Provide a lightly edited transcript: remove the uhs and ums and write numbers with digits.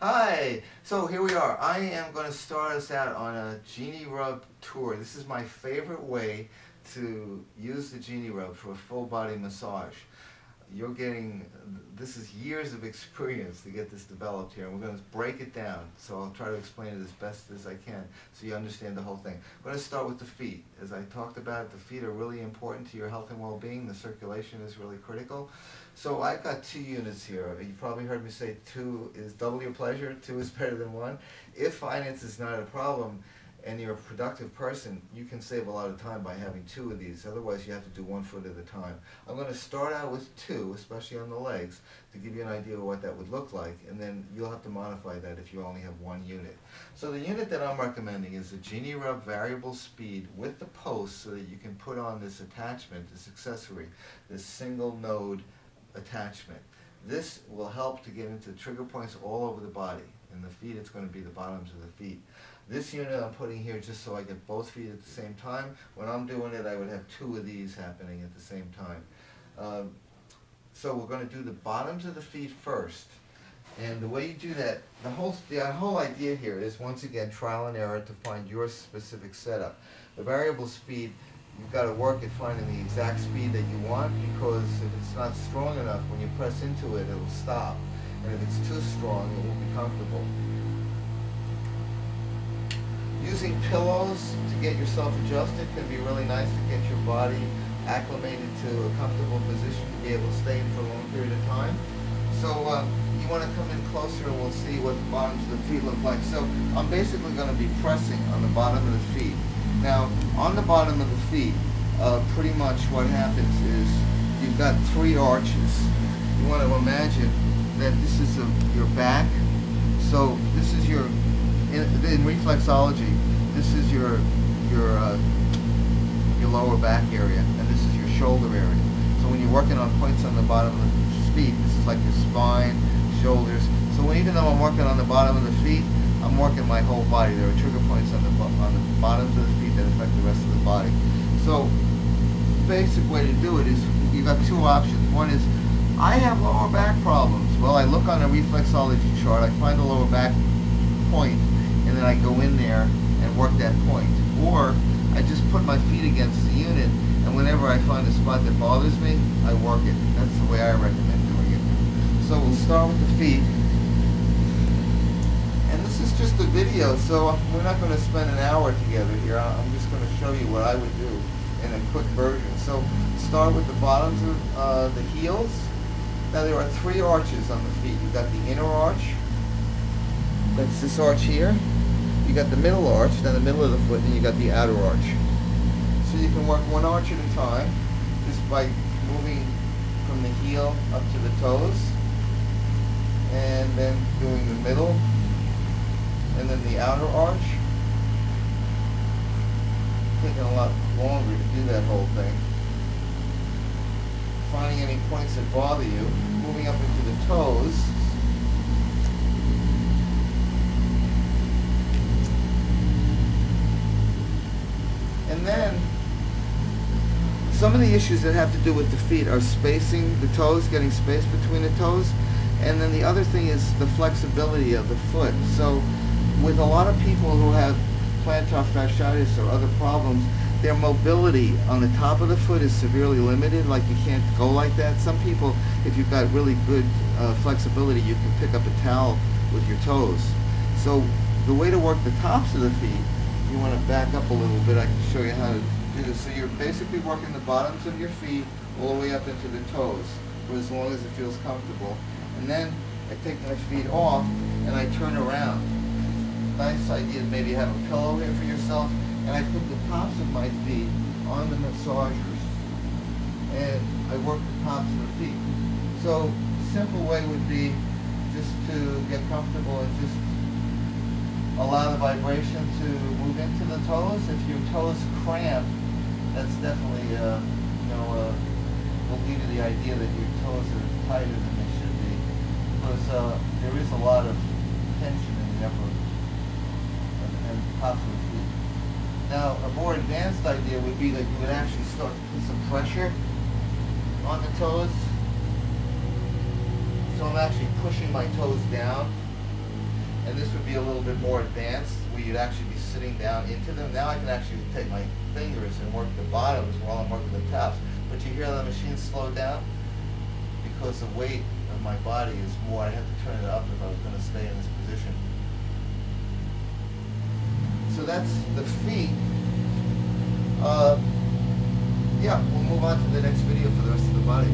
Hi! So here we are. I am going to start us out on a Jeanie Rub tour. This is my favorite way to use the Jeanie Rub for a full body massage. You're getting, this is years of experience to get this developed here, and we're going to break it down. So I'll try to explain it as best as I can so you understand the whole thing. We're going to start with the feet. As I talked about, the feet are really important to your health and well-being. The circulation is really critical. So I've got two units here. You probably heard me say two is double your pleasure, two is better than one. If finance is not a problem, and you're a productive person, you can save a lot of time by having two of these. Otherwise, you have to do one foot at a time. I'm going to start out with two, especially on the legs, to give you an idea of what that would look like, and then you'll have to modify that if you only have one unit. So the unit that I'm recommending is a Jeanie Rub variable speed with the post so that you can put on this attachment, this accessory, this single node attachment. This will help to get into trigger points all over the body. In the feet, it's going to be the bottoms of the feet. This unit I'm putting here just so I get both feet at the same time. When I'm doing it, I would have two of these happening at the same time. So we're going to do the bottoms of the feet first. And the way you do that, the whole idea here is, once again, trial and error to find your specific setup. The variable speed, you've got to work at finding the exact speed that you want, because if it's not strong enough, when you press into it, it'll stop. And if it's too strong, it won't be comfortable. Using pillows to get yourself adjusted can be really nice to get your body acclimated to a comfortable position to be able to stay in for a long period of time. So you want to come in closer and we'll see what the bottoms of the feet look like. So I'm basically going to be pressing on the bottom of the feet. Now, on the bottom of the feet, pretty much what happens is you've got three arches. You want to imagine that this is your back. So this is your, in reflexology, this is your lower back area, and this is your shoulder area. So when you're working on points on the bottom of the feet, this is like your spine, shoulders. So even though I'm working on the bottom of the feet, I'm working my whole body. There are trigger points on the bottoms of the feet that affect the rest of the body. So the basic way to do it is, you've got two options. One is, I have lower back problems. Well, I look on a reflexology chart, I find the lower back point, and then I go in there and work that point. Or I just put my feet against the unit, and whenever I find a spot that bothers me, I work it. That's the way I recommend doing it. So we'll start with the feet. And this is just a video, so we're not going to spend an hour together here. I'm just going to show you what I would do in a quick version. So start with the bottoms of the heels. Now there are three arches on the feet. You've got the inner arch, that's this arch here. You got the middle arch, then the middle of the foot, and you got the outer arch. So you can work one arch at a time, just by moving from the heel up to the toes, and then doing the middle, and then the outer arch. Taking a lot longer to do that whole thing. Finding any points that bother you, moving up into the toes. And then, some of the issues that have to do with the feet are spacing the toes, getting space between the toes, and then the other thing is the flexibility of the foot. So, with a lot of people who have plantar fasciitis or other problems, their mobility on the top of the foot is severely limited, like you can't go like that. Some people, if you've got really good flexibility, you can pick up a towel with your toes. So the way to work the tops of the feet, you want to back up a little bit. I can show you how to do this. So you're basically working the bottoms of your feet all the way up into the toes for as long as it feels comfortable. And then I take my feet off and I turn around. Nice idea to maybe have a pillow here for yourself. And I put the tops of my feet on the massagers. And I work the tops of the feet. So the simple way would be just to get comfortable and just allow the vibration to move into the toes. If your toes cramp, that's definitely, will lead to the idea that your toes are tighter than they should be, because there is a lot of tension in the upper and tops of the feet. Now, a more advanced idea would be that you would actually start to put some pressure on the toes. So I'm actually pushing my toes down and this would be a little bit more advanced, where you'd actually be sitting down into them. Now I can actually take my fingers and work the bottoms while I'm working the tops. But you hear the machine slow down? Because the weight of my body is more, I have to turn it up if I was going to stay in this position. So that's the feet. Yeah, we'll move on to the next video for the rest of the body.